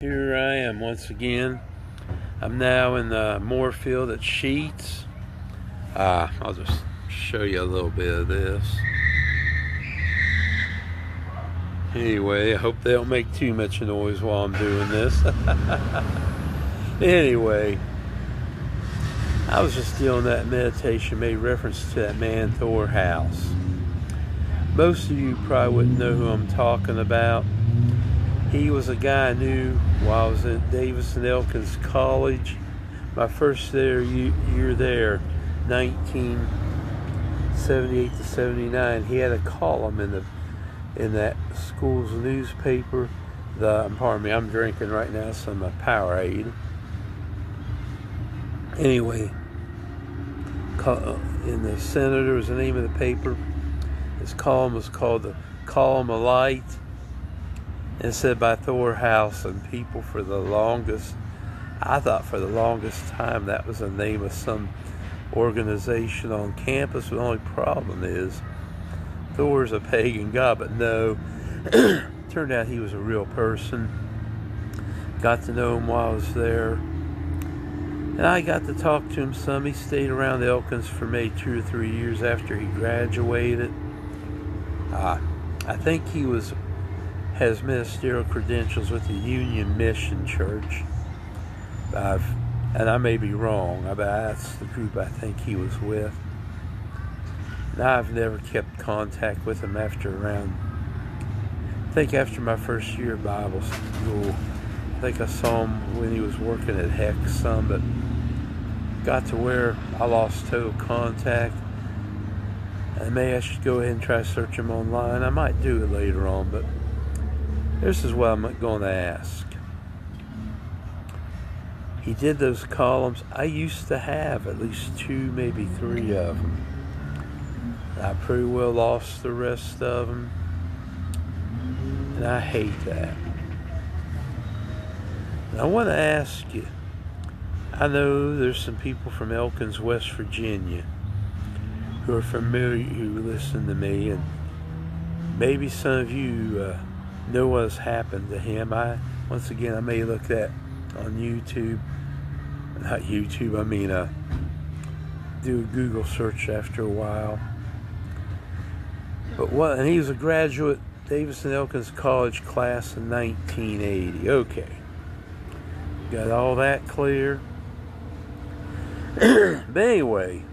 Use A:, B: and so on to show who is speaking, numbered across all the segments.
A: Here I am once again. I'm now in the Moorfield at Sheets. I'll just show you a little bit of this. Anyway, I hope they don't make too much noise while I'm doing this. Anyway, I was just doing that meditation, made reference to that man Thor House. Most of you probably wouldn't know who I'm talking about. He was a guy I knew while I was at Davis and Elkins College. My first year there, 1978 to 79. He had a column in that school's newspaper. Pardon me, I'm drinking right now some Powerade. Anyway, in the Senator was the name of the paper. His column was called the Column of Light. And said by Thor House, and people I thought for the longest time that was the name of some organization on campus. The only problem is Thor's a pagan god, but no, turned out he was a real person. Got to know him while I was there. And I got to talk to him some. He stayed around Elkins for maybe 2 or 3 years after he graduated. I think he has ministerial credentials with the Union Mission Church. And I may be wrong, but that's the group I think he was with. And I've never kept contact with him after my first year of Bible school. I think I saw him when he was working at Heck some, but got to where I lost total contact. And maybe I should go ahead and try to search him online. I might do it later on, but this is what I'm going to ask. He did those columns. I used to have at least 2, maybe 3 of them. I pretty well lost the rest of them. And I hate that. And I want to ask you, I know there's some people from Elkins, West Virginia who are familiar, who listen to me, and maybe some of you know what has happened to him. I may look that on YouTube. Not YouTube, do a Google search after a while. And he was a graduate, Davis and Elkins College class in 1980. Okay. Got all that clear. But anyway,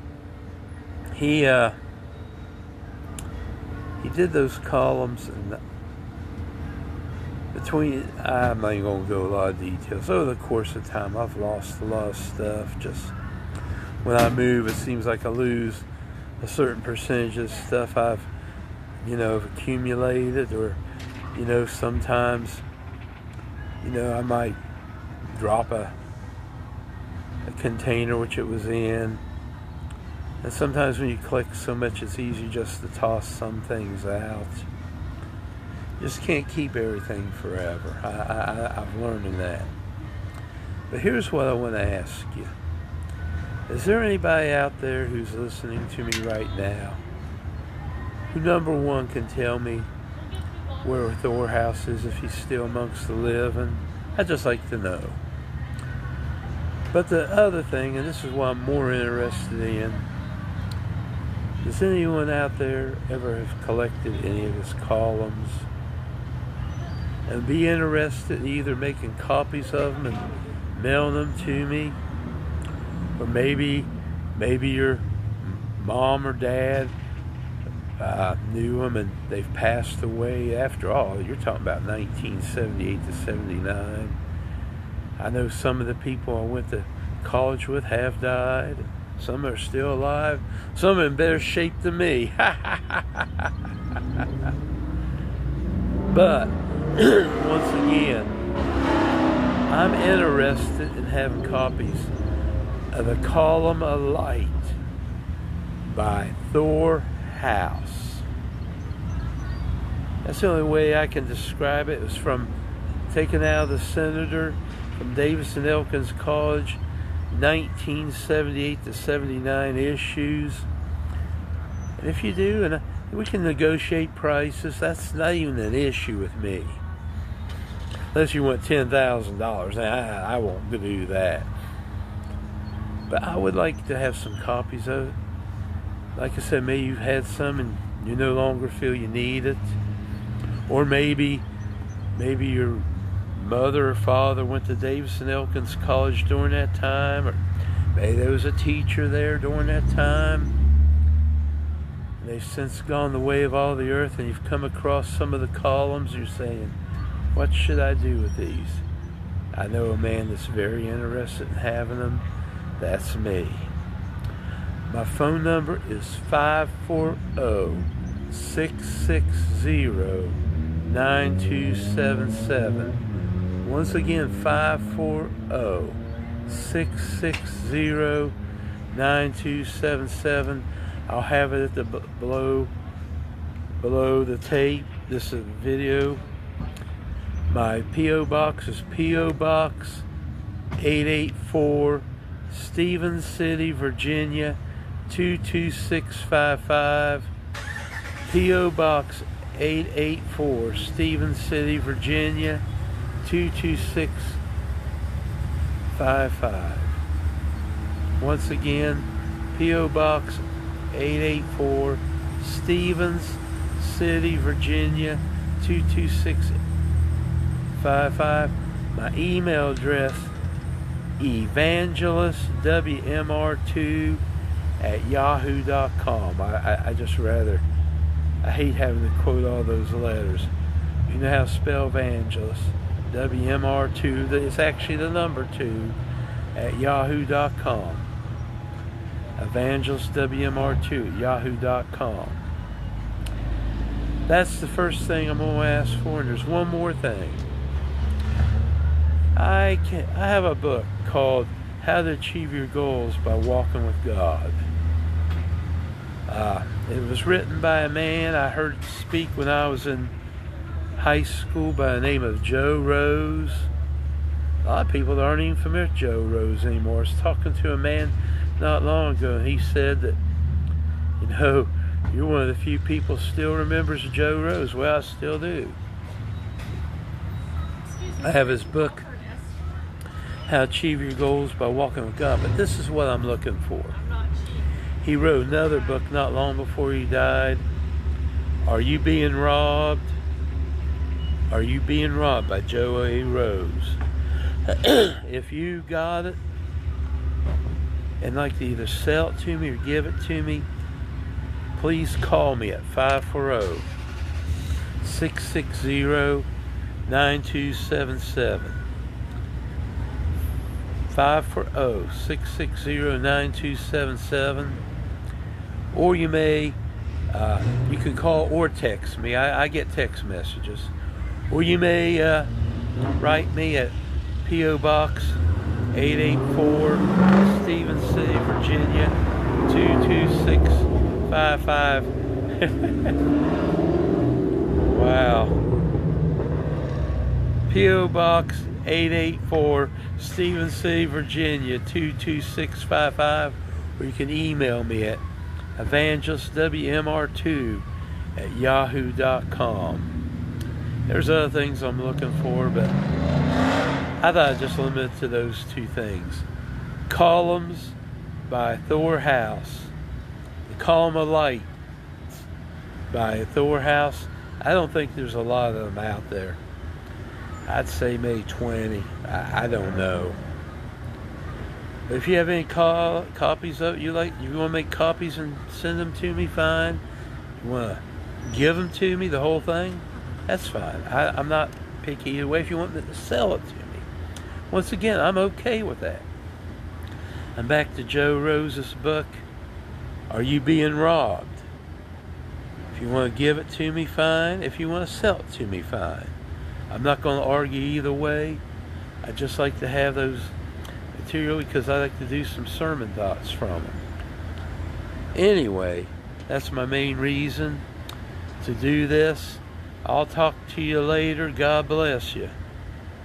A: he did those columns and I'm not even going to go a lot of details. Over the course of time, I've lost a lot of stuff. Just when I move, it seems like I lose a certain percentage of stuff I've accumulated, or, sometimes, I might drop a container which it was in. And sometimes when you collect so much, it's easy just to toss some things out. Just can't keep everything forever. I've learned that. But here's what I want to ask you. Is there anybody out there who's listening to me right now who, number one, can tell me where Thor House is, if he's still amongst the living? I'd just like to know. But the other thing, and this is what I'm more interested in, does anyone out there ever have collected any of his columns and be interested in either making copies of them and mailing them to me? Or maybe your mom or dad knew them and they've passed away. After all, you're talking about 1978 to 79. I know some of the people I went to college with have died. Some are still alive. Some are in better shape than me. But once again, I'm interested in having copies of the Column of Light by Thor House. That's the only way I can describe it. It was taken out of the Senator from Davis and Elkins College, 1978 to 79 issues. And if you do, and we can negotiate prices, that's not even an issue with me. Unless you want $10,000. I won't do that. But I would like to have some copies of it. Like I said, maybe you've had some and you no longer feel you need it. Or maybe your mother or father went to Davis and Elkins College during that time. Or maybe there was a teacher there during that time. And they've since gone the way of all the earth, and you've come across some of the columns. You're saying, what should I do with these? I know a man that's very interested in having them. That's me. My phone number is 540-660-9277. Once again, 540-660-9277. I'll have it at the below the tape. This is a video. My P.O. Box is P.O. Box 884, Stevens City, Virginia 22655. P.O. Box 884, Stevens City, Virginia 22655. Once again, P.O. Box 884, Stevens City, Virginia 22655. My email address, evangelistwmr2@yahoo.com. I hate having to quote all those letters. You know how to spell evangelist. WMR2, it's actually the number 2 at yahoo.com. Evangelist WMR2 at yahoo.com. That's the first thing I'm going to ask for, and there's one more thing. I have a book called How to Achieve Your Goals by Walking with God. It was written by a man I heard speak when I was in high school by the name of Joe Rose. A lot of people aren't even familiar with Joe Rose anymore. I was talking to a man not long ago, and he said that, you're one of the few people still remembers Joe Rose. Well, I still do. I have his book, How to Achieve Your Goals by Walking with God, but this is what I'm looking for. He wrote another book not long before he died. Are You Being Robbed? Are You Being Robbed by Joe A. Rose. If you got it and like to either sell it to me or give it to me, please call me at 540-660-9277. 540-660-9277. Or you can call or text me. I get text messages. Or you may write me at P.O. Box 884, Stevens City, Virginia 22655. Wow. P.O. Box 884, Stevens City, Virginia 22655. Or you can email me at evangelistwmr2@yahoo.com. There's other things I'm looking for, but I thought I'd just limit it to those two things. Columns by Thor House. The Column of Light by Thor House. I don't think there's a lot of them out there. I'd say maybe 20. I don't know. But if you have any copies of it you want to make copies and send them to me, fine. You want to give them to me, the whole thing, that's fine. I'm not picky either way. If you want to sell it to me, once again, I'm okay with that. I'm back to Joe Rose's book, Are You Being Robbed? If you want to give it to me, fine. If you want to sell it to me, fine. I'm not going to argue either way. I just like to have those material because I like to do some sermon thoughts from them. Anyway, that's my main reason to do this. I'll talk to you later. God bless you.